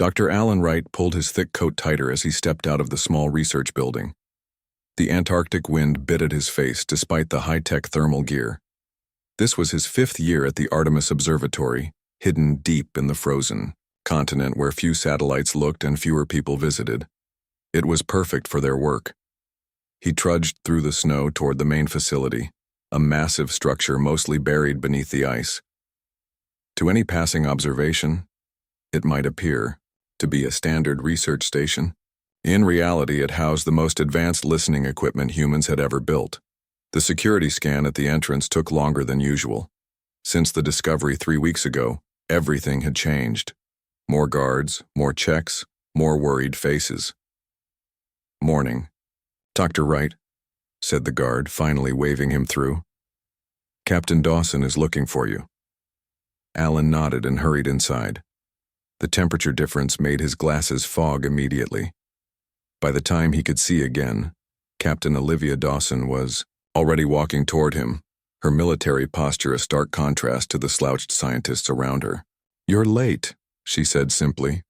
Dr. Alan Wright pulled his thick coat tighter as he stepped out of the small research building. The Antarctic wind bit at his face despite the high-tech thermal gear. This was his 5th year at the Artemis Observatory, hidden deep in the frozen continent where few satellites looked and fewer people visited. It was perfect for their work. He trudged through the snow toward the main facility, a massive structure mostly buried beneath the ice. To any passing observation, it might appear to be a standard research station. In reality, it housed the most advanced listening equipment humans had ever built. The security scan at the entrance took longer than usual. Since the discovery 3 weeks ago, everything had changed. More guards, more checks, more worried faces. "Morning, Dr. Wright," said the guard, finally waving him through. "Captain Dawson is looking for you." Alan nodded and hurried inside. The temperature difference made his glasses fog immediately. By the time he could see again, Captain Olivia Dawson was already walking toward him, her military posture a stark contrast to the slouched scientists around her. "You're late," she said simply.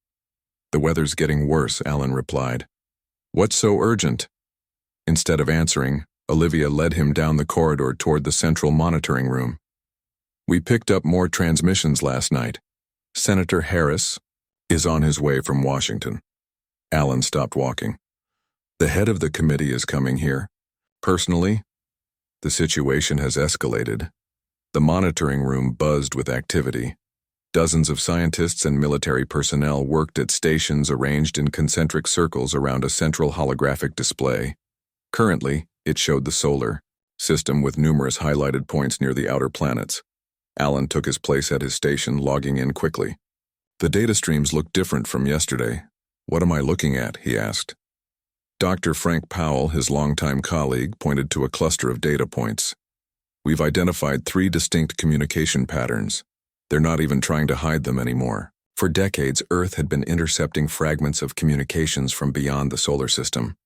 "The weather's getting worse," Alan replied. "What's so urgent?" Instead of answering, Olivia led him down the corridor toward the central monitoring room. "We picked up more transmissions last night. Senator Harris is on his way from Washington." Alan stopped walking. "The head of the committee is coming here. Personally, the situation has escalated." The monitoring room buzzed with activity. Dozens of scientists and military personnel worked at stations arranged in concentric circles around a central holographic display. Currently, it showed the solar system with numerous highlighted points near the outer planets. Alan took his place at his station, logging in quickly. "The data streams look different from yesterday. What am I looking at?" he asked. Dr. Frank Powell, his longtime colleague, pointed to a cluster of data points. "We've identified 3 distinct communication patterns. They're not even trying to hide them anymore. For decades, Earth had been intercepting fragments of communications from beyond the solar system.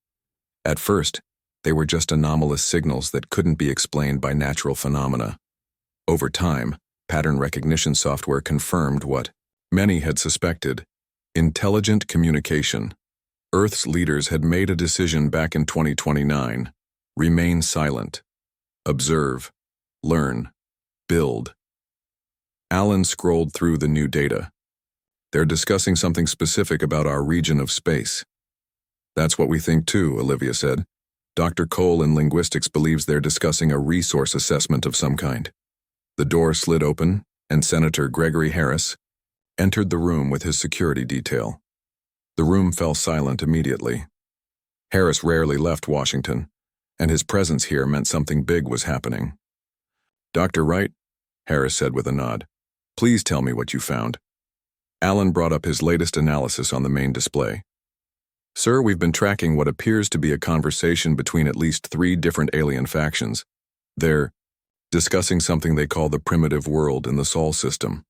At first, they were just anomalous signals that couldn't be explained by natural phenomena. Over time, pattern recognition software confirmed what many had suspected: intelligent communication. Earth's leaders had made a decision back in 2029. Remain silent. Observe. Learn. Build. Alan scrolled through the new data. "They're discussing something specific about our region of space." "That's what we think too," Olivia said. "Dr. Cole in linguistics believes they're discussing a resource assessment of some kind." The door slid open, and Senator Gregory Harris entered the room with his security detail. The room fell silent immediately. Harris rarely left Washington, and his presence here meant something big was happening. "Dr. Wright," Harris said with a nod, "please tell me what you found." Alan brought up his latest analysis on the main display. "Sir, we've been tracking what appears to be a conversation between at least 3 different alien factions. They're discussing something they call the primitive world in the Sol system."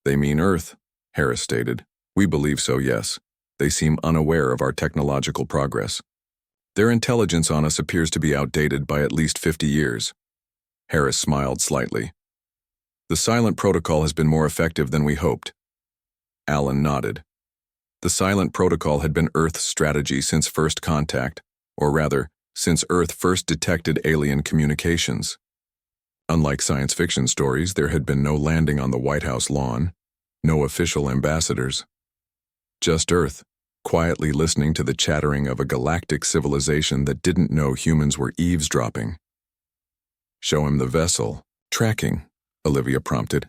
"They mean Earth," Harris stated. "We believe so, yes. They seem unaware of our technological progress. Their intelligence on us appears to be outdated by at least 50 years. Harris smiled slightly. "The silent protocol has been more effective than we hoped." Alan nodded. The silent protocol had been Earth's strategy since first contact, or rather, since Earth first detected alien communications. Unlike science fiction stories, there had been no landing on the White House lawn, no official ambassadors. Just Earth, quietly listening to the chattering of a galactic civilization that didn't know humans were eavesdropping. "Show him the vessel." "Tracking," Olivia prompted.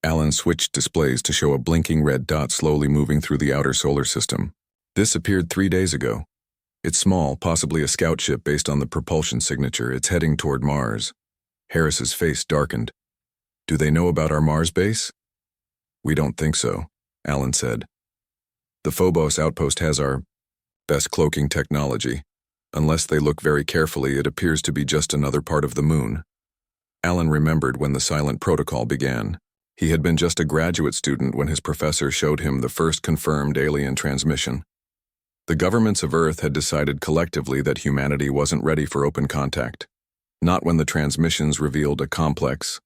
Alan switched displays to show a blinking red dot slowly moving through the outer solar system. "This appeared 3 days ago. It's small, possibly a scout ship based on the propulsion signature. It's heading toward Mars." Harris's face darkened. "Do they know about our Mars base?" "We don't think so," Alan said. "The Phobos outpost has our best cloaking technology. Unless they look very carefully, it appears to be just another part of the moon." Alan remembered when the silent protocol began. He had been just a graduate student when his professor showed him the first confirmed alien transmission. The governments of Earth had decided collectively that humanity wasn't ready for open contact. Not when the transmissions revealed a complex,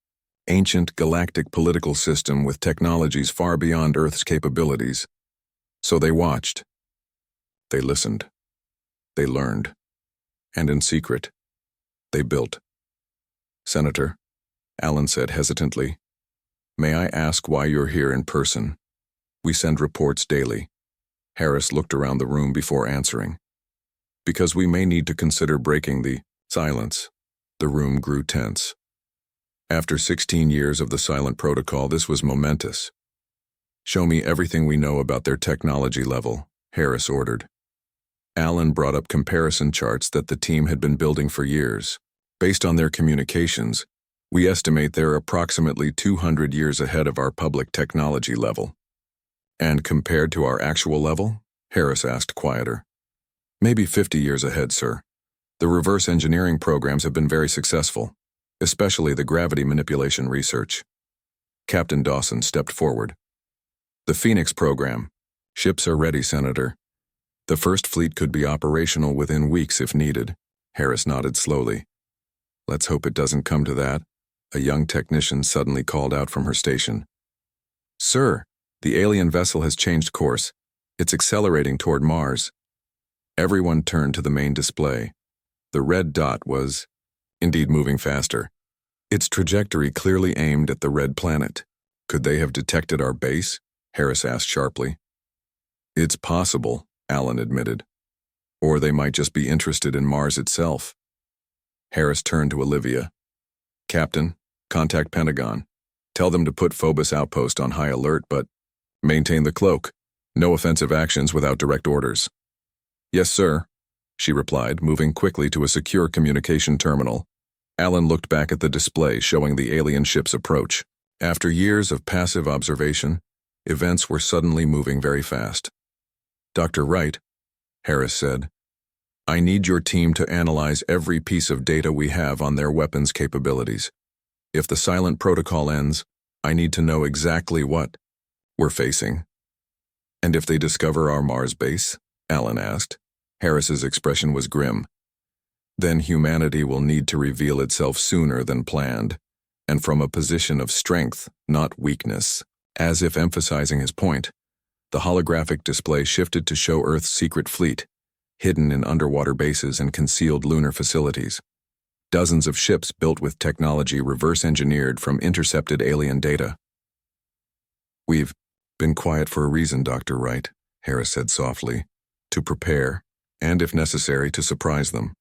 ancient galactic political system with technologies far beyond Earth's capabilities. So they watched. They listened. They learned. And in secret, they built. "Senator," Alan said hesitantly, "may I ask why you're here in person? We send reports daily." Harris looked around the room before answering. "Because we may need to consider breaking the silence." The room grew tense. After 16 years of the silent protocol, this was momentous. "Show me everything we know about their technology level," Harris ordered. Alan brought up comparison charts that the team had been building for years. "Based on their communications, we estimate they're approximately 200 years ahead of our public technology level." "And compared to our actual level?" Harris asked quieter. "Maybe 50 years ahead, sir. The reverse engineering programs have been very successful, especially the gravity manipulation research." Captain Dawson stepped forward. "The Phoenix program. Ships are ready, Senator. The first fleet could be operational within weeks if needed." Harris nodded slowly. "Let's hope it doesn't come to that," a young technician suddenly called out from her station. "Sir, the alien vessel has changed course. It's accelerating toward Mars." Everyone turned to the main display. The red dot was, indeed, moving faster. Its trajectory clearly aimed at the red planet. "Could they have detected our base?" Harris asked sharply. "It's possible," Alan admitted. "Or they might just be interested in Mars itself." Harris turned to Olivia. "Captain, contact Pentagon. Tell them to put Phobos Outpost on high alert, but maintain the cloak. No offensive actions without direct orders." "Yes, sir," she replied, moving quickly to a secure communication terminal. Alan looked back at the display showing the alien ship's approach. After years of passive observation, events were suddenly moving very fast. "Dr. Wright," Harris said, "I need your team to analyze every piece of data we have on their weapons capabilities. If the silent protocol ends, I need to know exactly what we're facing." "And if they discover our Mars base?" Alan asked. Harris's expression was grim. "Then humanity will need to reveal itself sooner than planned, and from a position of strength, not weakness." As if emphasizing his point, the holographic display shifted to show Earth's secret fleet, hidden in underwater bases and concealed lunar facilities. Dozens of ships built with technology reverse-engineered from intercepted alien data. "We've been quiet for a reason, Dr. Wright," Harris said softly, "to prepare, and if necessary, to surprise them."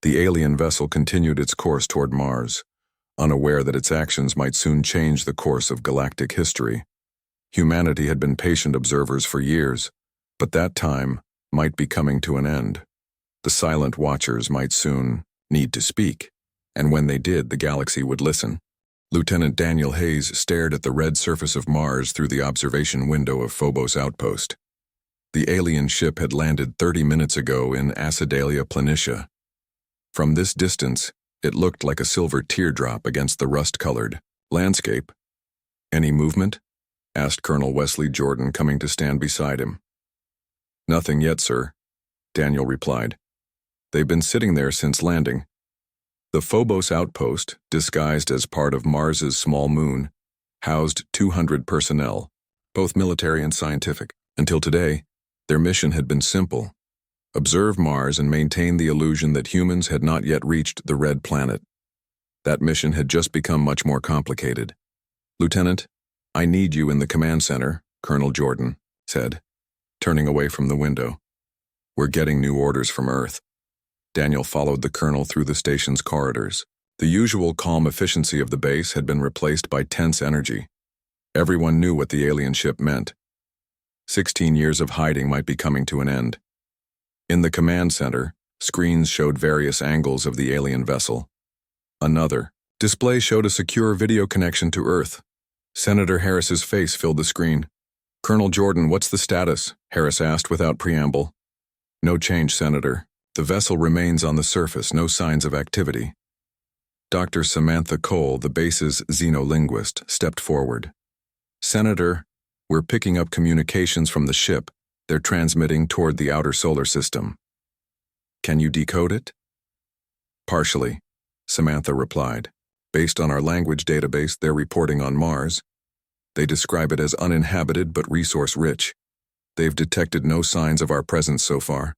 The alien vessel continued its course toward Mars, unaware that its actions might soon change the course of galactic history. Humanity had been patient observers for years, but that time might be coming to an end. The silent watchers might soon need to speak, and when they did, the galaxy would listen. Lieutenant Daniel Hayes stared at the red surface of Mars through the observation window of Phobos Outpost. The alien ship had landed 30 minutes ago in Acidalia Planitia. From this distance, it looked like a silver teardrop against the rust-colored landscape. "Any movement?" asked Colonel Wesley Jordan, coming to stand beside him. "Nothing yet, sir," Daniel replied. "They've been sitting there since landing." The Phobos outpost, disguised as part of Mars's small moon, housed 200 personnel, both military and scientific. Until today, their mission had been simple: observe Mars and maintain the illusion that humans had not yet reached the red planet. That mission had just become much more complicated. "Lieutenant, I need you in the command center," Colonel Jordan said, turning away from the window. "We're getting new orders from Earth." Daniel followed the colonel through the station's corridors. The usual calm efficiency of the base had been replaced by tense energy. Everyone knew what the alien ship meant. 16 years of hiding might be coming to an end. In the command center, screens showed various angles of the alien vessel. Another display showed a secure video connection to Earth. Senator Harris's face filled the screen. "Colonel Jordan, what's the status?" Harris asked without preamble. "No change, Senator. The vessel remains on the surface, no signs of activity." Dr. Samantha Cole, the base's xenolinguist, stepped forward. "Senator, we're picking up communications from the ship. They're transmitting toward the outer solar system. Can you decode it?" "Partially," Samantha replied. "Based on our language database, they're reporting on Mars. They describe it as uninhabited but resource-rich. They've detected no signs of our presence so far.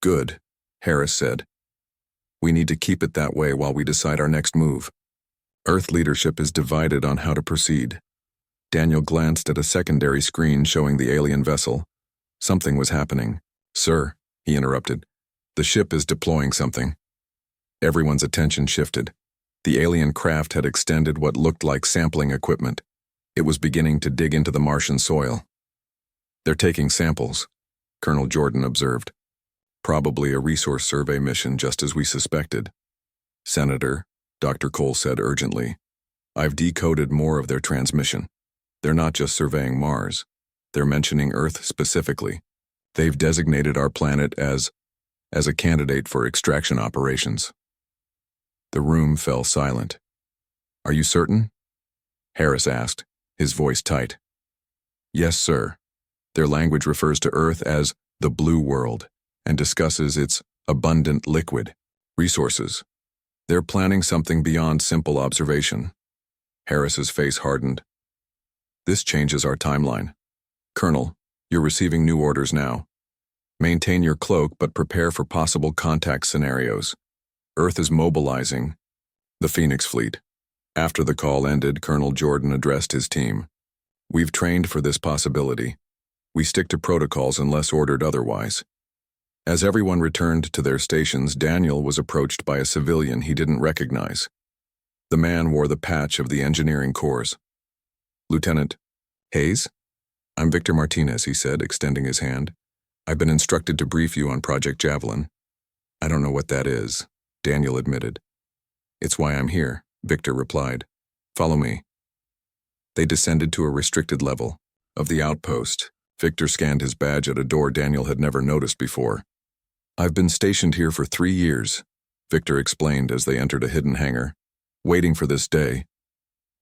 Good, Harris said. We need to keep it that way while we decide our next move. Earth leadership is divided on how to proceed. Daniel glanced at a secondary screen showing the alien vessel. Something was happening. Sir, he interrupted. The ship is deploying something. Everyone's attention shifted. The alien craft had extended what looked like sampling equipment. It was beginning to dig into the Martian soil. They're taking samples, Colonel Jordan observed. Probably a resource survey mission, just as we suspected. Senator, Dr. Cole said urgently, I've decoded more of their transmission. They're not just surveying Mars. They're mentioning Earth specifically. They've designated our planet as a candidate for extraction operations. The room fell silent. Are you certain? Harris asked, his voice tight. Yes, sir. Their language refers to Earth as the blue world and discusses its abundant liquid resources. They're planning something beyond simple observation. Harris's face hardened. This changes our timeline. Colonel, you're receiving new orders now. Maintain your cloak, but prepare for possible contact scenarios. Earth is mobilizing the Phoenix fleet. After the call ended, Colonel Jordan addressed his team. We've trained for this possibility. We stick to protocols unless ordered otherwise. As everyone returned to their stations, Daniel was approached by a civilian he didn't recognize. The man wore the patch of the engineering corps. Lieutenant Hayes? I'm Victor Martinez, he said, extending his hand. I've been instructed to brief you on Project Javelin. I don't know what that is, Daniel admitted. It's why I'm here, Victor replied. Follow me. They descended to a restricted level of the outpost. Victor scanned his badge at a door Daniel had never noticed before. I've been stationed here for 3 years, Victor explained as they entered a hidden hangar, waiting for this day.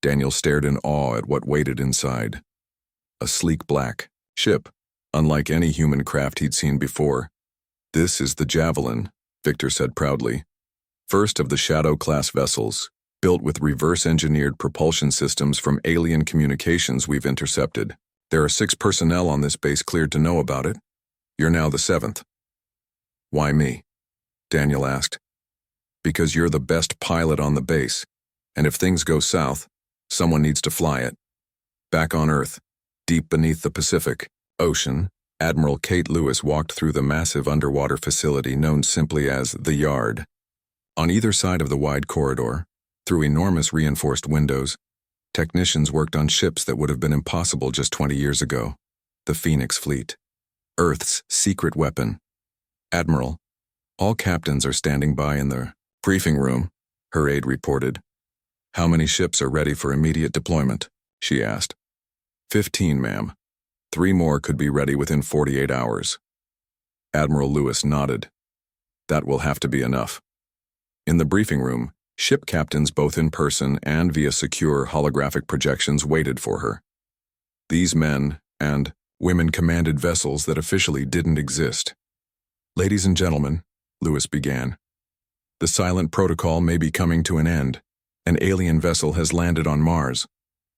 Daniel stared in awe at what waited inside. A sleek black ship, unlike any human craft he'd seen before. This is the Javelin, Victor said proudly. First of the Shadow-class vessels, built with reverse-engineered propulsion systems from alien communications we've intercepted. There are 6 personnel on this base cleared to know about it. You're now the 7th. Why me? Daniel asked. Because you're the best pilot on the base, and if things go south, someone needs to fly it. Back on Earth, deep beneath the Pacific Ocean, Admiral Kate Lewis walked through the massive underwater facility known simply as the Yard. On either side of the wide corridor, through enormous reinforced windows, technicians worked on ships that would have been impossible just 20 years ago. The Phoenix fleet. Earth's secret weapon. Admiral, all captains are standing by in the briefing room, her aide reported. How many ships are ready for immediate deployment? She asked. 15, ma'am. 3 more could be ready within 48 hours. Admiral Lewis nodded. That will have to be enough. In the briefing room, ship captains both in person and via secure holographic projections waited for her. These men and women commanded vessels that officially didn't exist. Ladies and gentlemen, Lewis began, the silent protocol may be coming to an end. An alien vessel has landed on Mars.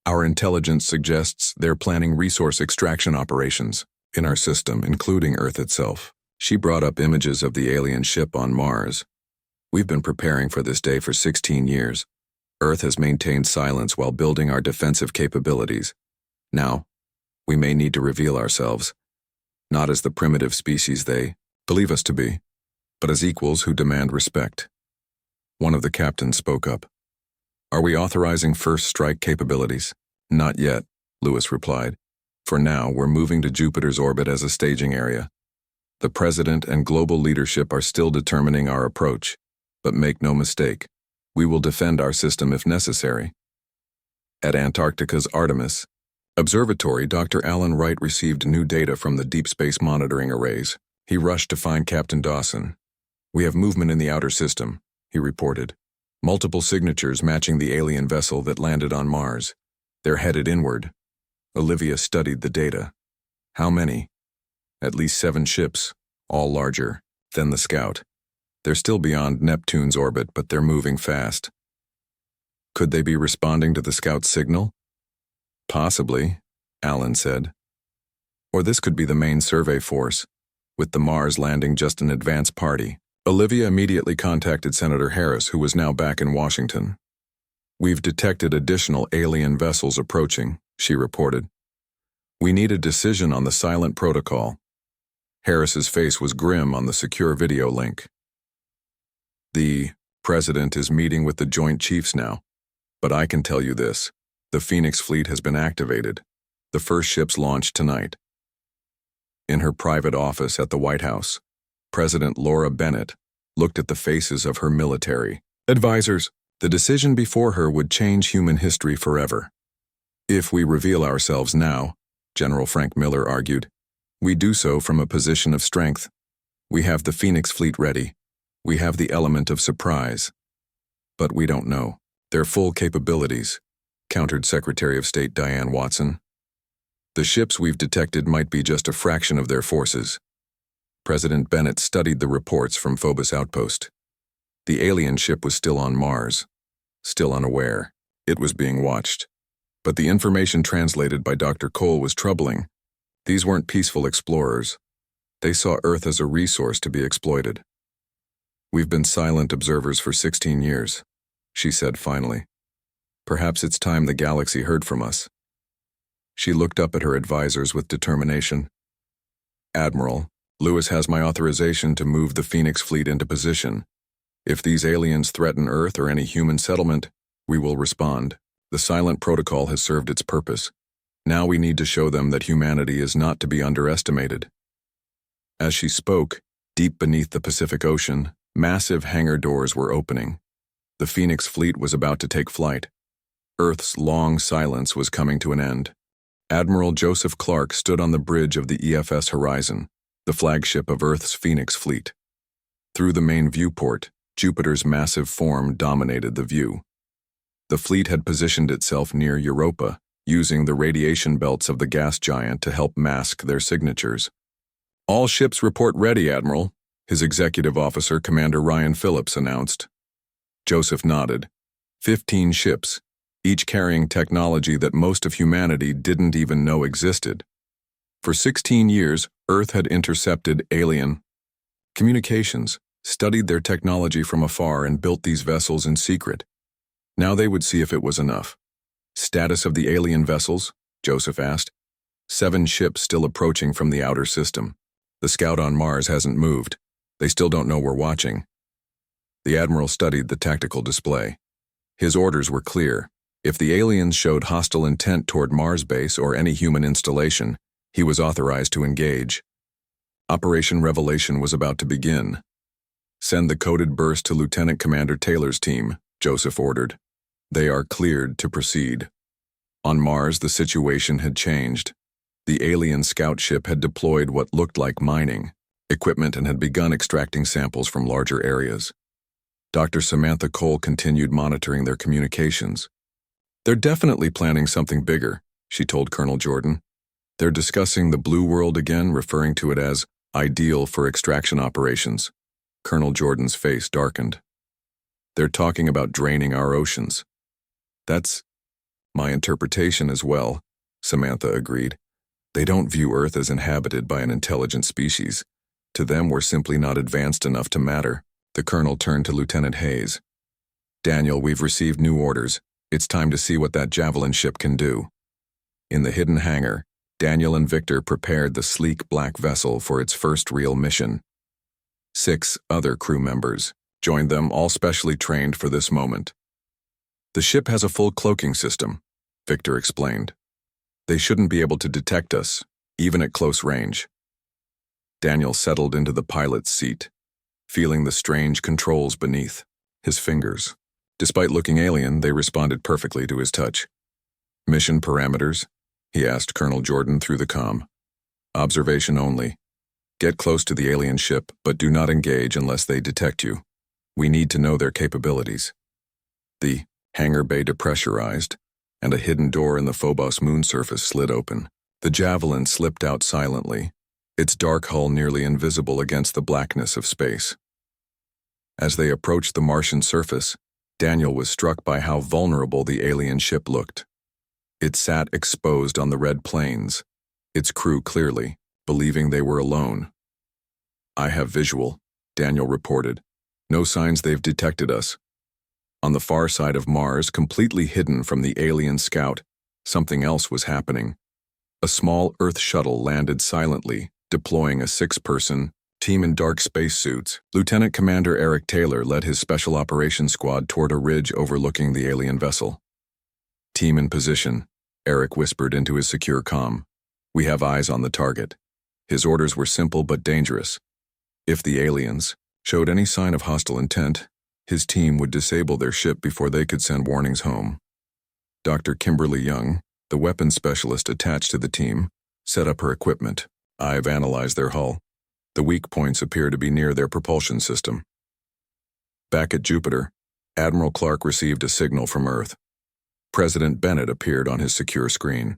Our intelligence suggests they're planning resource extraction operations in our system, including Earth itself. She brought up images of the alien ship on Mars. We've been preparing for this day for 16 years. Earth has maintained silence while building our defensive capabilities. Now, we may need to reveal ourselves, not as the primitive species they believe us to be, but as equals who demand respect. One of the captains spoke up. Are we authorizing first strike capabilities? Not yet, Lewis replied. For now, we're moving to Jupiter's orbit as a staging area. The President and global leadership are still determining our approach, but make no mistake, we will defend our system if necessary. At Antarctica's Artemis Observatory, Dr. Alan Wright received new data from the deep space monitoring arrays. He rushed to find Captain Dawson. We have movement in the outer system, he reported. Multiple signatures matching the alien vessel that landed on Mars. They're headed inward. Olivia studied the data. How many? At least 7 ships, all larger than the Scout. They're still beyond Neptune's orbit, but they're moving fast. Could they be responding to the Scout's signal? Possibly, Alan said. Or this could be the main survey force, with the Mars landing just an advance party. Olivia immediately contacted Senator Harris, who was now back in Washington. "We've detected additional alien vessels approaching," she reported. "We need a decision on the silent protocol." Harris's face was grim on the secure video link. "The President is meeting with the Joint Chiefs now, but I can tell you this. The Phoenix fleet has been activated. The first ships launched tonight." In her private office at the White House, President Laura Bennett looked at the faces of her military advisors. The decision before her would change human history forever. "If we reveal ourselves now," General Frank Miller argued, "we do so from a position of strength. We have the Phoenix fleet ready. We have the element of surprise. But we don't know their full capabilities," countered Secretary of State Diane Watson. "The ships we've detected might be just a fraction of their forces." President Bennett studied the reports from Phobos Outpost. The alien ship was still on Mars, still unaware. It was being watched. But the information translated by Dr. Cole was troubling. These weren't peaceful explorers. They saw Earth as a resource to be exploited. "We've been silent observers for 16 years, she said finally. "Perhaps it's time the galaxy heard from us." She looked up at her advisors with determination. "Admiral, Lewis has my authorization to move the Phoenix fleet into position. If these aliens threaten Earth or any human settlement, we will respond. The silent protocol has served its purpose. Now we need to show them that humanity is not to be underestimated." As she spoke, deep beneath the Pacific Ocean, massive hangar doors were opening. The Phoenix fleet was about to take flight. Earth's long silence was coming to an end. Admiral Joseph Clark stood on the bridge of the EFS Horizon, the flagship of Earth's Phoenix fleet. Through the main viewport, Jupiter's massive form dominated the view. The fleet had positioned itself near Europa, using the radiation belts of the gas giant to help mask their signatures. "All ships report ready, Admiral," his executive officer, Commander Ryan Phillips, announced. Joseph nodded. 15 ships, each carrying technology that most of humanity didn't even know existed. For 16 years, Earth had intercepted alien communications, studied their technology from afar, and built these vessels in secret. Now they would see if it was enough. "Status of the alien vessels?" Joseph asked. 7 ships still approaching from the outer system. The scout on Mars hasn't moved. They still don't know we're watching. The Admiral studied the tactical display. His orders were clear. If the aliens showed hostile intent toward Mars base or any human installation, he was authorized to engage. Operation Revelation was about to begin. "Send the coded burst to Lieutenant Commander Taylor's team," Joseph ordered. "They are cleared to proceed." On Mars, the situation had changed. The alien scout ship had deployed what looked like mining equipment and had begun extracting samples from larger areas. Dr. Samantha Cole continued monitoring their communications. "They're definitely planning something bigger," she told Colonel Jordan. "They're discussing the Blue World again, referring to it as ideal for extraction operations." Colonel Jordan's face darkened. "They're talking about draining our oceans." "That's my interpretation as well," Samantha agreed. "They don't view Earth as inhabited by an intelligent species. To them, we're simply not advanced enough to matter." The colonel turned to Lieutenant Hayes. "Daniel, we've received new orders. It's time to see what that Javelin ship can do." In the hidden hangar, Daniel and Victor prepared the sleek black vessel for its first real mission. 6 other crew members joined them, all specially trained for this moment. "The ship has a full cloaking system," Victor explained. "They shouldn't be able to detect us, even at close range." Daniel settled into the pilot's seat, feeling the strange controls beneath his fingers. Despite looking alien, they responded perfectly to his touch. "Mission parameters?" he asked Colonel Jordan through the comm. "Observation only. Get close to the alien ship, but do not engage unless they detect you. We need to know their capabilities." The hangar bay depressurized, and a hidden door in the Phobos moon surface slid open. The Javelin slipped out silently, its dark hull nearly invisible against the blackness of space. As they approached the Martian surface, Daniel was struck by how vulnerable the alien ship looked. It sat exposed on the red plains, its crew clearly, believing they were alone. "I have visual," Daniel reported. "No signs they've detected us." On the far side of Mars, completely hidden from the alien scout, something else was happening. A small Earth shuttle landed silently, deploying a 6-person team in dark spacesuits. Lieutenant Commander Eric Taylor led his Special Operations Squad toward a ridge overlooking the alien vessel. "Team in position," Eric whispered into his secure comm. "We have eyes on the target." His orders were simple but dangerous. If the aliens showed any sign of hostile intent, his team would disable their ship before they could send warnings home. Dr. Kimberly Young, the weapons specialist attached to the team, set up her equipment. "I've analyzed their hull. The weak points appear to be near their propulsion system." Back at Jupiter, Admiral Clark received a signal from Earth. President Bennett appeared on his secure screen.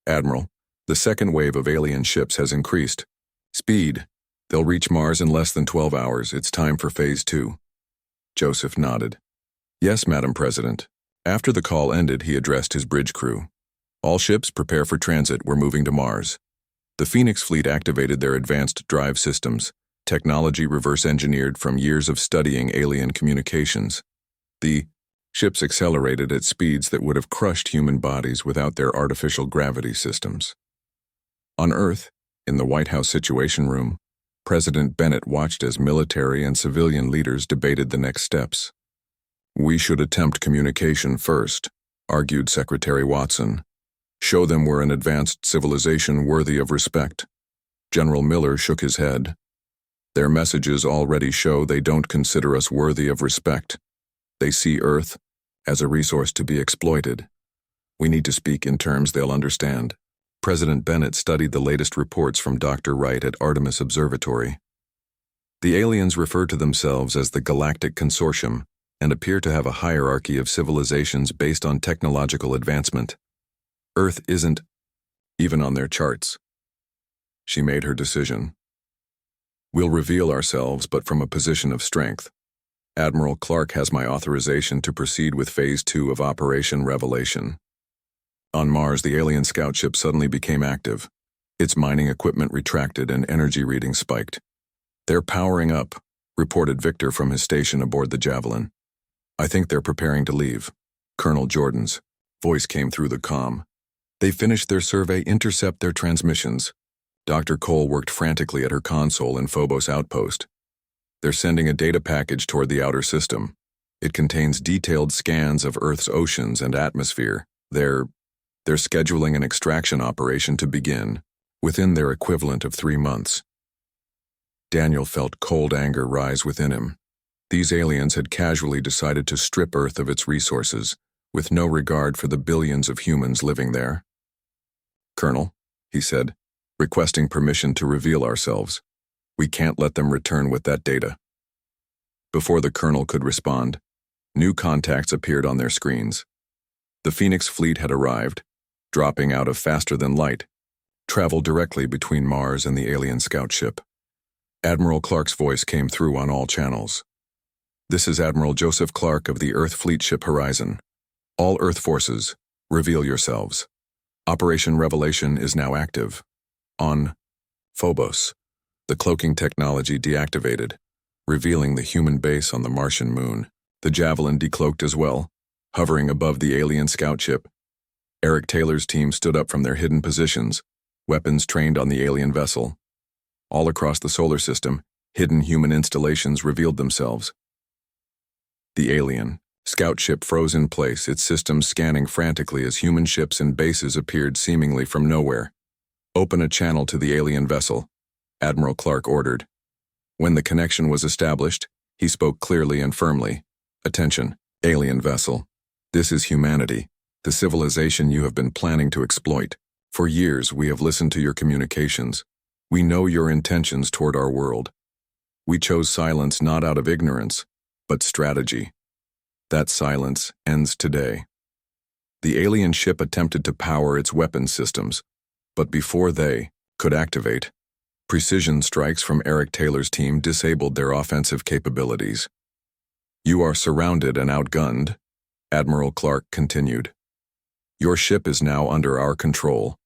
"Admiral, the second wave of alien ships has increased. Speed. They'll reach Mars in less than 12 hours. It's time for Phase 2. Joseph nodded. "Yes, Madam President." After the call ended, he addressed his bridge crew. "All ships prepare for transit. We're moving to Mars." The Phoenix fleet activated their advanced drive systems, technology reverse-engineered from years of studying alien communications. The ships accelerated at speeds that would have crushed human bodies without their artificial gravity systems. On Earth, in the White House Situation Room, President Bennett watched as military and civilian leaders debated the next steps. "We should attempt communication first," argued Secretary Watson. "Show them we're an advanced civilization worthy of respect." General Miller shook his head. "Their messages already show they don't consider us worthy of respect. They see Earth as a resource to be exploited. We need to speak in terms they'll understand." President Bennett studied the latest reports from Dr. Wright at Artemis Observatory. The aliens refer to themselves as the Galactic Consortium and appear to have a hierarchy of civilizations based on technological advancement. Earth isn't even on their charts. She made her decision. "We'll reveal ourselves, but from a position of strength. Admiral Clark has my authorization to proceed with Phase 2 of Operation Revelation." On Mars, the alien scout ship suddenly became active. Its mining equipment retracted and energy readings spiked. "They're powering up," reported Victor from his station aboard the Javelin. "I think they're preparing to leave." Colonel Jordan's voice came through the comm. "They finished their survey. Intercept their transmissions." Dr. Cole worked frantically at her console in Phobos Outpost. "They're sending a data package toward the outer system. It contains detailed scans of Earth's oceans and atmosphere. They're scheduling an extraction operation to begin, within their equivalent of 3 months. Daniel felt cold anger rise within him. These aliens had casually decided to strip Earth of its resources, with no regard for the billions of humans living there. "Colonel," he said, "requesting permission to reveal ourselves. We can't let them return with that data." Before the colonel could respond, new contacts appeared on their screens. The Phoenix fleet had arrived, dropping out of faster than light, traveled directly between Mars and the alien scout ship. Admiral Clark's voice came through on all channels. "This is Admiral Joseph Clark of the Earth Fleet Ship Horizon. All Earth forces, reveal yourselves. Operation Revelation is now active. On Phobos, the cloaking technology deactivated, revealing the human base on the Martian moon. The Javelin decloaked as well, hovering above the alien scout ship. Eric Taylor's team stood up from their hidden positions, weapons trained on the alien vessel. All across the solar system, hidden human installations revealed themselves. The alien scout ship froze in place, its systems scanning frantically as human ships and bases appeared seemingly from nowhere. "Open a channel to the alien vessel," Admiral Clark ordered. When the connection was established, he spoke clearly and firmly. "Attention, alien vessel. This is humanity, the civilization you have been planning to exploit. For years, we have listened to your communications. We know your intentions toward our world. We chose silence not out of ignorance, but strategy. That silence ends today." The alien ship attempted to power its weapons systems, but before they could activate, precision strikes from Eric Taylor's team disabled their offensive capabilities. "You are surrounded and outgunned," Admiral Clark continued. "Your ship is now under our control.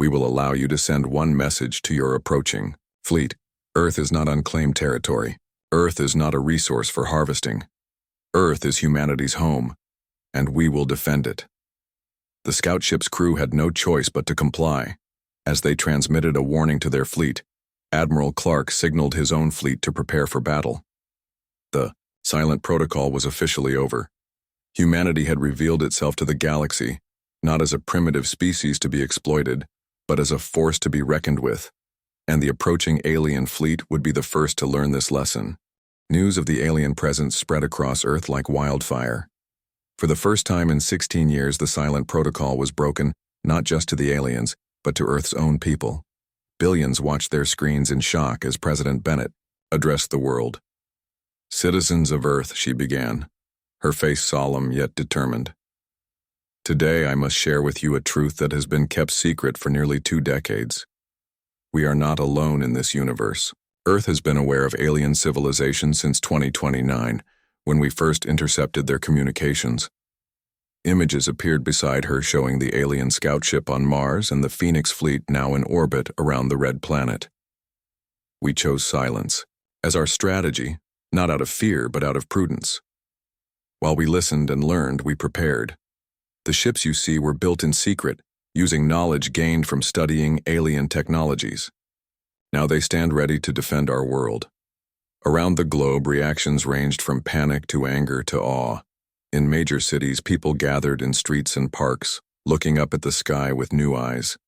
We will allow you to send one message to your approaching fleet. Earth is not unclaimed territory. Earth is not a resource for harvesting. Earth is humanity's home, and we will defend it. The scout ship's crew had no choice but to comply. As they transmitted a warning to their fleet, Admiral Clark signaled his own fleet to prepare for battle. The silent protocol was officially over. Humanity had revealed itself to the galaxy, not as a primitive species to be exploited, but as a force to be reckoned with. And the approaching alien fleet would be the first to learn this lesson. News of the alien presence spread across Earth like wildfire. For the first time in 16 years, the silent protocol was broken, not just to the aliens, but to Earth's own people. Billions watched their screens in shock as President Bennett addressed the world. "Citizens of Earth," she began, her face solemn yet determined. "Today I must share with you a truth that has been kept secret for nearly 2 decades. We are not alone in this universe. Earth has been aware of alien civilization since 2029, when we first intercepted their communications. Images appeared beside her showing the alien scout ship on Mars and the Phoenix fleet now in orbit around the red planet. We chose silence as our strategy, not out of fear but out of prudence. While we listened and learned, we prepared. The ships you see were built in secret, using knowledge gained from studying alien technologies. Now they stand ready to defend our world. Around the globe, reactions ranged from panic to anger to awe. In major cities, people gathered in streets and parks, looking up at the sky with new eyes.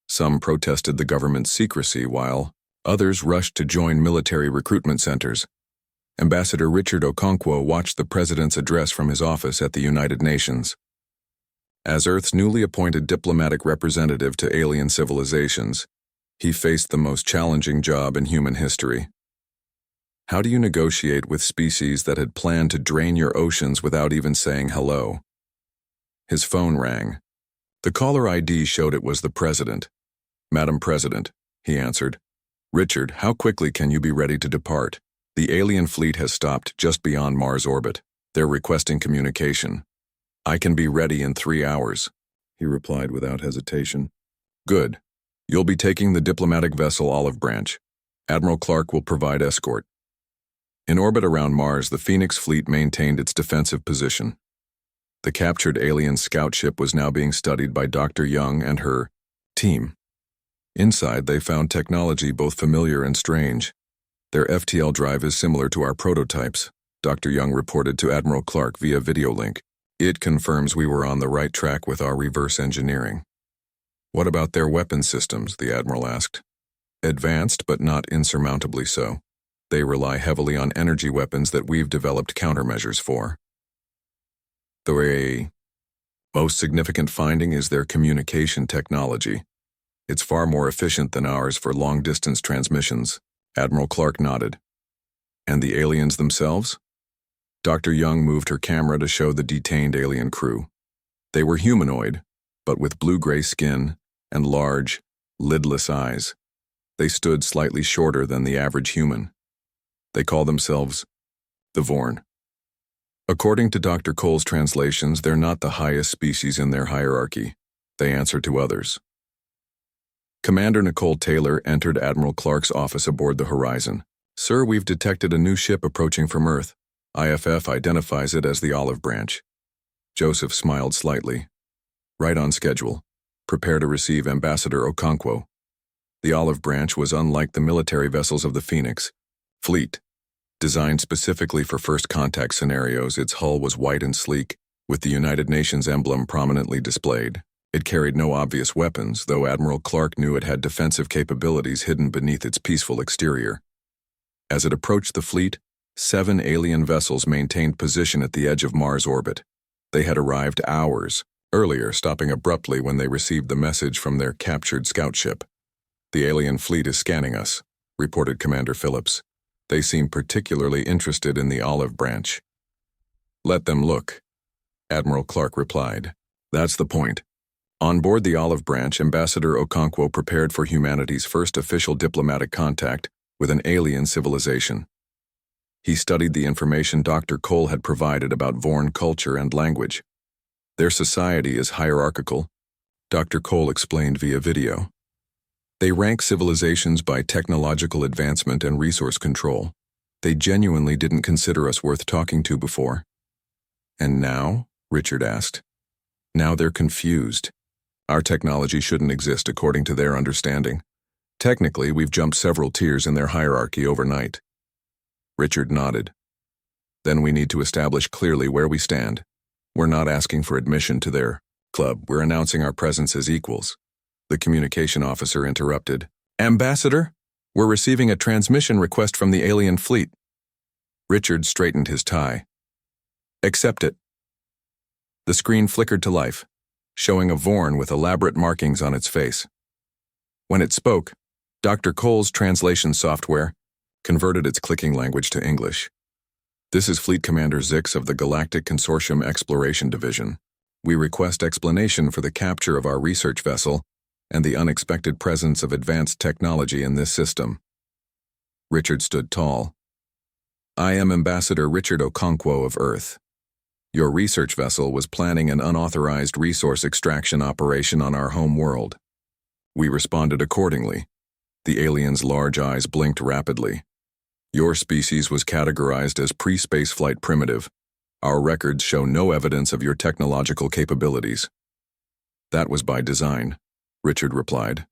Some protested the government's secrecy, while others rushed to join military recruitment centers. Ambassador Richard Okonkwo watched the president's address from his office at the United Nations. As Earth's newly appointed diplomatic representative to alien civilizations, he faced the most challenging job in human history. How do you negotiate with species that had planned to drain your oceans without even saying hello? His phone rang. The caller ID showed it was the president. "Madam President," he answered. "Richard, how quickly can you be ready to depart? The alien fleet has stopped just beyond Mars orbit. They're requesting communication." "I can be ready in 3 hours," he replied without hesitation. "Good. You'll be taking the diplomatic vessel Olive Branch. Admiral Clark will provide escort." In orbit around Mars, the Phoenix fleet maintained its defensive position. The captured alien scout ship was now being studied by Dr. Young and her team. Inside, they found technology both familiar and strange. "Their FTL drive is similar to our prototypes," Dr. Young reported to Admiral Clark via video link. "It confirms we were on the right track with our reverse engineering." "What about their weapon systems?" the Admiral asked. "Advanced, but not insurmountably so. They rely heavily on energy weapons that we've developed countermeasures for." The most significant finding is their communication technology. "It's far more efficient than ours for long-distance transmissions." Admiral Clark nodded. "And the aliens themselves?" Dr. Young moved her camera to show the detained alien crew. They were humanoid, but with blue-gray skin and large, lidless eyes. They stood slightly shorter than the average human. They call themselves the Vorn. According to Dr. Cole's translations, they're not the highest species in their hierarchy. They answer to others. Commander Nicole Taylor entered Admiral Clark's office aboard the Horizon. "Sir, we've detected a new ship approaching from Earth. IFF identifies it as the Olive Branch." Joseph smiled slightly. "Right on schedule. Prepare to receive Ambassador Okonkwo." The Olive Branch was unlike the military vessels of the Phoenix fleet. Designed specifically for first contact scenarios, its hull was white and sleek, with the United Nations emblem prominently displayed. It carried no obvious weapons, though Admiral Clark knew it had defensive capabilities hidden beneath its peaceful exterior. As it approached the fleet, 7 alien vessels maintained position at the edge of Mars orbit. They had arrived hours earlier, stopping abruptly when they received the message from their captured scout ship. "The alien fleet is scanning us," reported Commander Phillips. "They seem particularly interested in the Olive Branch." "Let them look," Admiral Clark replied. "That's the point." On board the Olive Branch, Ambassador Okonkwo prepared for humanity's first official diplomatic contact with an alien civilization. He studied the information Dr. Cole had provided about Vorn culture and language. "Their society is hierarchical," Dr. Cole explained via video. They rank civilizations by technological advancement and resource control. They genuinely didn't consider us worth talking to before. And now? Richard asked. Now they're confused. Our technology shouldn't exist according to their understanding. Technically, we've jumped several tiers in their hierarchy overnight. Richard nodded. Then we need to establish clearly where we stand. We're not asking for admission to their club. We're announcing our presence as equals. The communication officer interrupted. Ambassador, we're receiving a transmission request from the alien fleet. Richard straightened his tie. Accept it. The screen flickered to life, showing a Vorn with elaborate markings on its face. When it spoke, Dr. Cole's translation software converted its clicking language to English. This is Fleet Commander Zix of the Galactic Consortium Exploration Division. We request explanation for the capture of our research vessel and the unexpected presence of advanced technology in this system. Richard stood tall. I am Ambassador Richard Okonkwo of Earth. Your research vessel was planning an unauthorized resource extraction operation on our home world. We responded accordingly. The alien's large eyes blinked rapidly. Your species was categorized as pre-spaceflight primitive. Our records show no evidence of your technological capabilities. That was by design, Richard replied.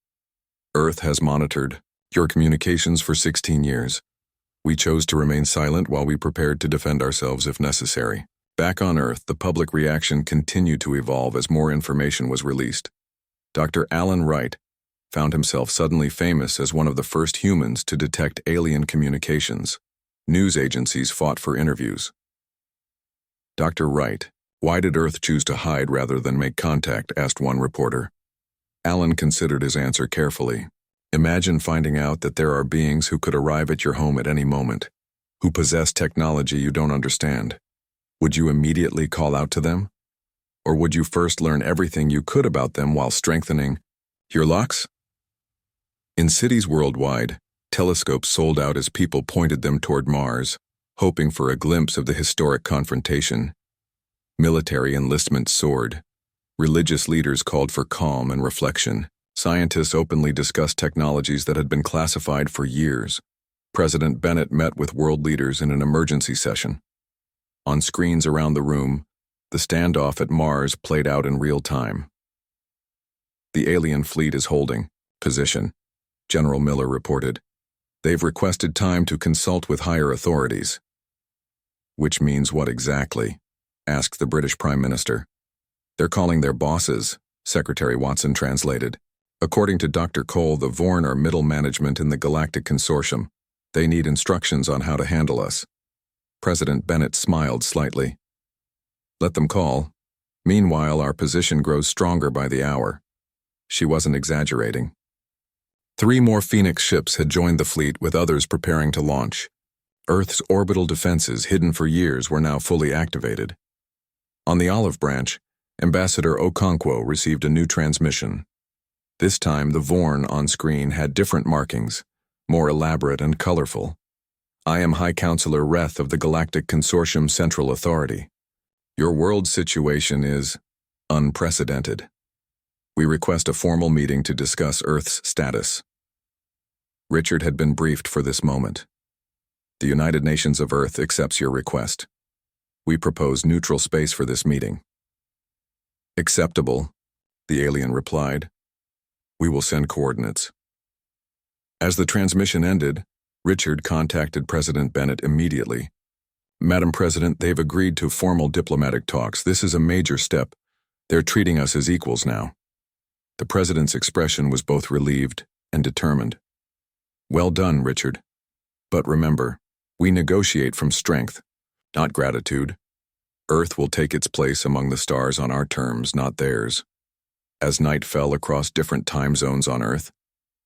Earth has monitored your communications for 16 years. We chose to remain silent while we prepared to defend ourselves if necessary. Back on Earth, the public reaction continued to evolve as more information was released. Dr. Alan Wright found himself suddenly famous as one of the first humans to detect alien communications. News agencies fought for interviews. Dr. Wright, why did Earth choose to hide rather than make contact? Asked one reporter. Alan considered his answer carefully. Imagine finding out that there are beings who could arrive at your home at any moment, who possess technology you don't understand. Would you immediately call out to them? Or would you first learn everything you could about them while strengthening your locks? In cities worldwide, telescopes sold out as people pointed them toward Mars, hoping for a glimpse of the historic confrontation. Military enlistment soared. Religious leaders called for calm and reflection. Scientists openly discussed technologies that had been classified for years. President Bennett met with world leaders in an emergency session. On screens around the room, the standoff at Mars played out in real time. The alien fleet is holding position, General Miller reported. They've requested time to consult with higher authorities. Which means what exactly? Asked the British Prime Minister. They're calling their bosses, Secretary Watson translated. According to Dr. Cole, the Vorn are middle management in the Galactic Consortium. They need instructions on how to handle us. President Bennett smiled slightly. Let them call. Meanwhile, our position grows stronger by the hour. She wasn't exaggerating. 3 more Phoenix ships had joined the fleet, with others preparing to launch. Earth's orbital defenses, hidden for years, were now fully activated. On the Olive Branch, Ambassador Okonkwo received a new transmission. This time, the Vorn on screen had different markings, more elaborate and colorful. I am High Counselor Reth of the Galactic Consortium Central Authority. Your world's situation is unprecedented. We request a formal meeting to discuss Earth's status. Richard had been briefed for this moment. The United Nations of Earth accepts your request. We propose neutral space for this meeting. Acceptable, the alien replied. We will send coordinates. As the transmission ended, Richard contacted President Bennett immediately. Madam President, they've agreed to formal diplomatic talks. This is a major step. They're treating us as equals now. The president's expression was both relieved and determined. Well done, Richard. But remember, we negotiate from strength, not gratitude. Earth will take its place among the stars on our terms, not theirs. As night fell across different time zones on Earth,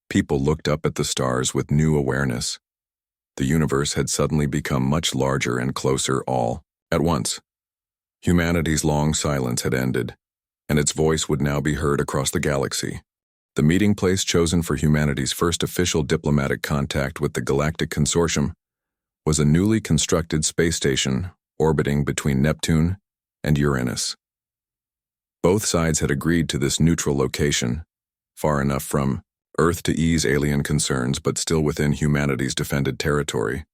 people looked up at the stars with new awareness. The universe had suddenly become much larger and closer all at once. Humanity's long silence had ended, and its voice would now be heard across the galaxy. The meeting place chosen for humanity's first official diplomatic contact with the Galactic Consortium was a newly constructed space station orbiting between Neptune and Uranus. Both sides had agreed to this neutral location, far enough from Earth to ease alien concerns but still within humanity's defended territory.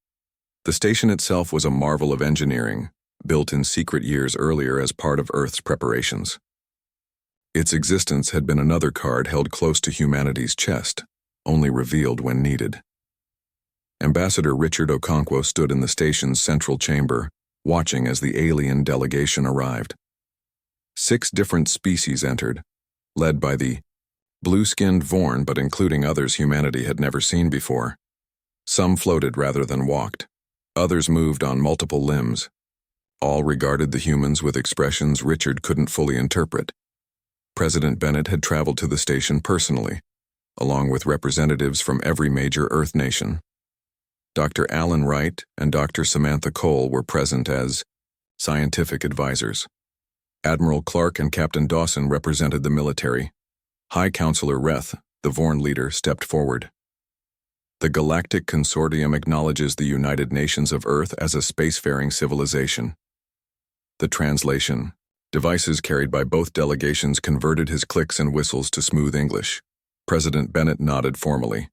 The station itself was a marvel of engineering, built in secret years earlier as part of Earth's preparations. Its existence had been another card held close to humanity's chest, only revealed when needed. Ambassador Richard Okonkwo stood in the station's central chamber, watching as the alien delegation arrived. 6 different species entered, led by the blue-skinned Vorn, but including others humanity had never seen before. Some floated rather than walked. Others moved on multiple limbs. All regarded the humans with expressions Richard couldn't fully interpret. President Bennett had traveled to the station personally, along with representatives from every major Earth nation. Dr. Alan Wright and Dr. Samantha Cole were present as scientific advisors. Admiral Clark and Captain Dawson represented the military. High Counselor Reth, the Vorn leader, stepped forward. The Galactic Consortium acknowledges the United Nations of Earth as a spacefaring civilization. The translation. Devices carried by both delegations converted his clicks and whistles to smooth English. President Bennett nodded formally.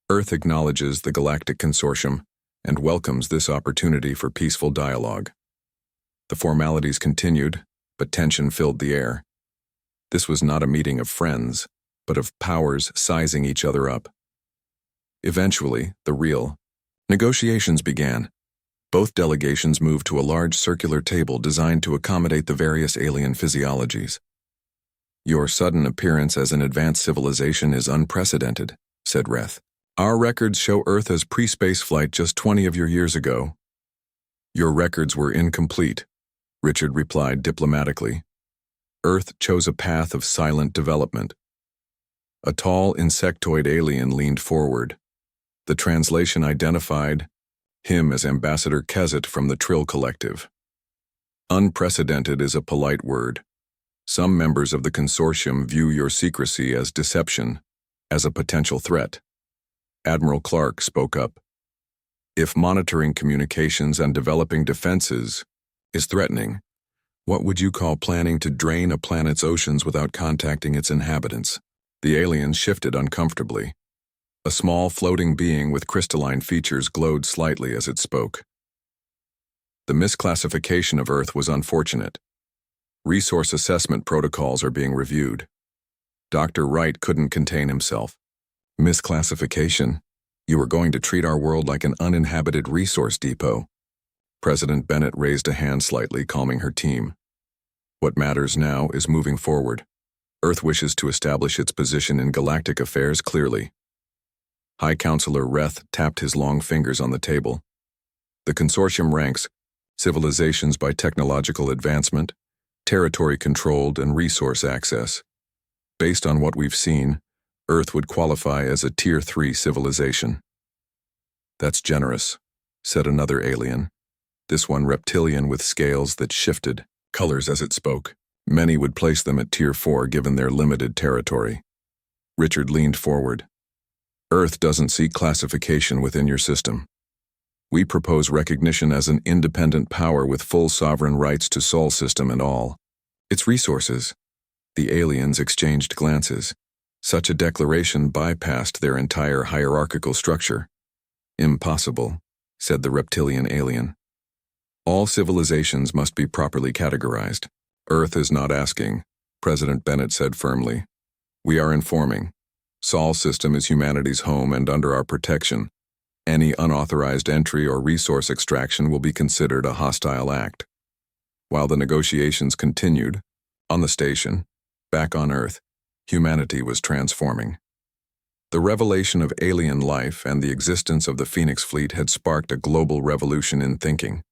Earth acknowledges the Galactic Consortium and welcomes this opportunity for peaceful dialogue. The formalities continued, but tension filled the air. This was not a meeting of friends, but of powers sizing each other up. Eventually, the real negotiations began. Both delegations moved to a large circular table designed to accommodate the various alien physiologies. "Your sudden appearance as an advanced civilization is unprecedented," said Reth. "Our records show Earth as pre-space flight just 20 of your years ago." "Your records were incomplete," Richard replied diplomatically. "Earth chose a path of silent development." A tall insectoid alien leaned forward. The translation identified him as Ambassador Kezet from the Trill Collective. "Unprecedented is a polite word. Some members of the consortium view your secrecy as deception, as a potential threat." Admiral Clark spoke up. "If monitoring communications and developing defenses is threatening, what would you call planning to drain a planet's oceans without contacting its inhabitants?" The alien shifted uncomfortably. A small floating being with crystalline features glowed slightly as it spoke. "The misclassification of Earth was unfortunate. Resource assessment protocols are being reviewed." Dr. Wright couldn't contain himself. "Misclassification? You are going to treat our world like an uninhabited resource depot." President Bennett raised a hand slightly, calming her team. "What matters now is moving forward. Earth wishes to establish its position in galactic affairs clearly." High Counselor Reth tapped his long fingers on the table. "The consortium ranks civilizations by technological advancement, territory controlled, and resource access. Based on what we've seen, Earth would qualify as a Tier 3 civilization." "That's generous," said another alien, this one reptilian with scales that shifted colors as it spoke. "Many would place them at Tier 4 given their limited territory." Richard leaned forward. "Earth doesn't seek classification within your system. We propose recognition as an independent power with full sovereign rights to Sol system and all its resources." The aliens exchanged glances. Such a declaration bypassed their entire hierarchical structure. "Impossible," said the reptilian alien. "All civilizations must be properly categorized." "Earth is not asking," President Bennett said firmly. "We are informing. Sol system is humanity's home and under our protection. Any unauthorized entry or resource extraction will be considered a hostile act." While the negotiations continued, on the station, back on Earth, humanity was transforming. The revelation of alien life and the existence of the Phoenix Fleet had sparked a global revolution in thinking.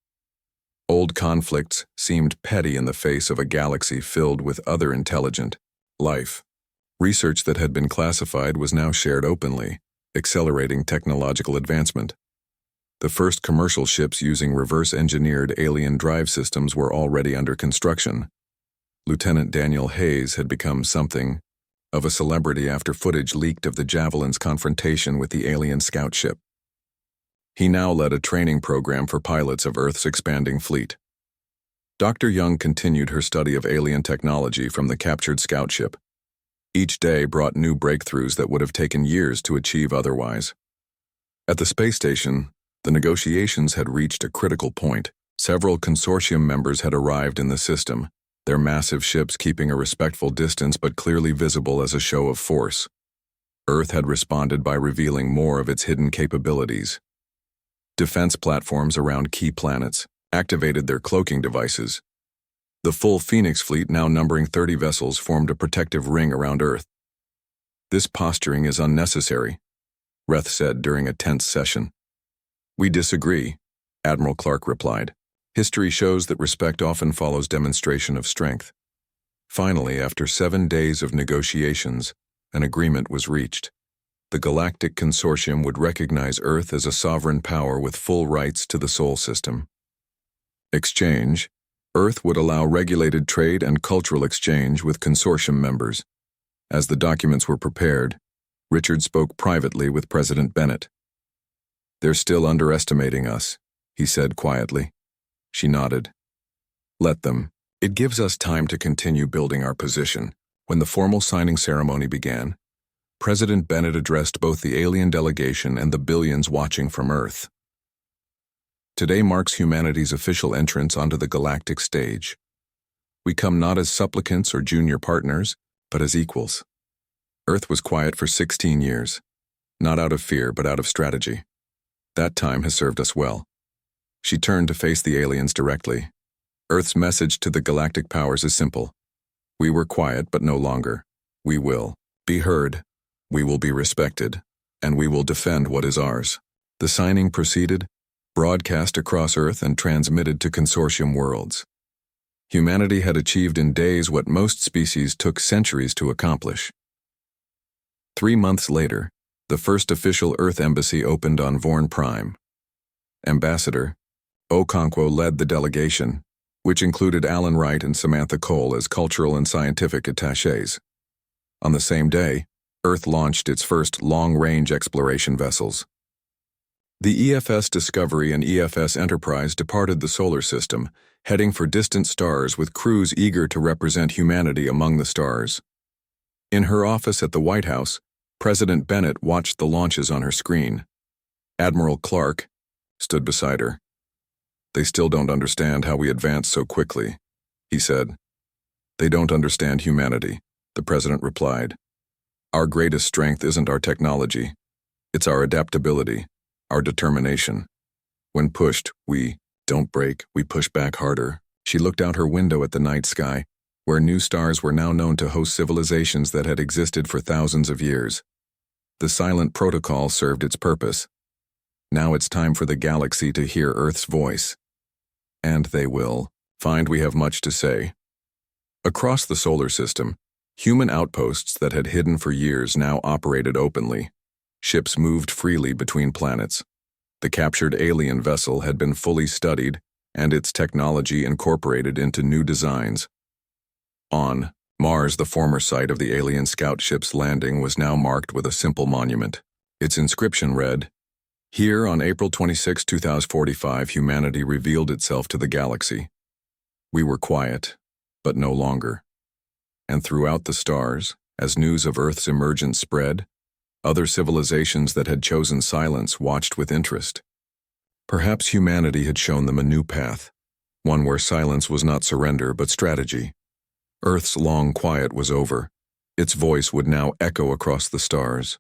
Old conflicts seemed petty in the face of a galaxy filled with other intelligent life. Research that had been classified was now shared openly, accelerating technological advancement. The first commercial ships using reverse-engineered alien drive systems were already under construction. Lieutenant Daniel Hayes had become something of a celebrity after footage leaked of the Javelin's confrontation with the alien scout ship. He now led a training program for pilots of Earth's expanding fleet. Dr. Young continued her study of alien technology from the captured scout ship. Each day brought new breakthroughs that would have taken years to achieve otherwise. At the space station, the negotiations had reached a critical point. Several consortium members had arrived in the system, their massive ships keeping a respectful distance but clearly visible as a show of force. Earth had responded by revealing more of its hidden capabilities. Defense platforms around key planets activated their cloaking devices. The full Phoenix fleet, now numbering 30 vessels, formed a protective ring around Earth. "This posturing is unnecessary," Reth said during a tense session. "We disagree," Admiral Clark replied. "History shows that respect often follows demonstration of strength." Finally, after 7 days of negotiations, an agreement was reached. The Galactic Consortium would recognize Earth as a sovereign power with full rights to the Sol system. Exchange: Earth would allow regulated trade and cultural exchange with consortium members. As the documents were prepared, Richard spoke privately with President Bennett. "They're still underestimating us," he said quietly. She nodded. "Let them. It gives us time to continue building our position." When the formal signing ceremony began, President Bennett addressed both the alien delegation and the billions watching from Earth. "Today marks humanity's official entrance onto the galactic stage. We come not as supplicants or junior partners, but as equals." Earth was quiet for 16 years, not out of fear but out of strategy. That time has served us well. She turned to face the aliens directly. Earth's message to the galactic powers is simple. We were quiet, but no longer. We will be heard, we will be respected, and we will defend what is ours. The signing proceeded, broadcast across Earth and transmitted to consortium worlds. Humanity had achieved in days what most species took centuries to accomplish. 3 months later, the first official Earth embassy opened on Vorn Prime. Ambassador Okonkwo led the delegation, which included Alan Wright and Samantha Cole as cultural and scientific attachés. On the same day, Earth launched its first long-range exploration vessels. The EFS Discovery and EFS Enterprise departed the solar system, heading for distant stars with crews eager to represent humanity among the stars. In her office at the White House, President Bennett watched the launches on her screen. Admiral Clark stood beside her. "They still don't understand how we advanced so quickly," he said. "They don't understand humanity," the president replied. "Our greatest strength isn't our technology. It's our adaptability, our determination. When pushed, we don't break, we push back harder." She looked out her window at the night sky, where new stars were now known to host civilizations that had existed for thousands of years. The silent protocol served its purpose. Now it's time for the galaxy to hear Earth's voice. And they will find we have much to say. Across the solar system, human outposts that had hidden for years now operated openly. Ships moved freely between planets. The captured alien vessel had been fully studied and its technology incorporated into new designs. On Mars, the former site of the alien scout ship's landing was now marked with a simple monument. Its inscription read, "Here on April 26, 2045, humanity revealed itself to the galaxy. We were quiet, but no longer." And throughout the stars, as news of Earth's emergence spread, other civilizations that had chosen silence watched with interest. Perhaps humanity had shown them a new path, one where silence was not surrender but strategy. Earth's long quiet was over. Its voice would now echo across the stars.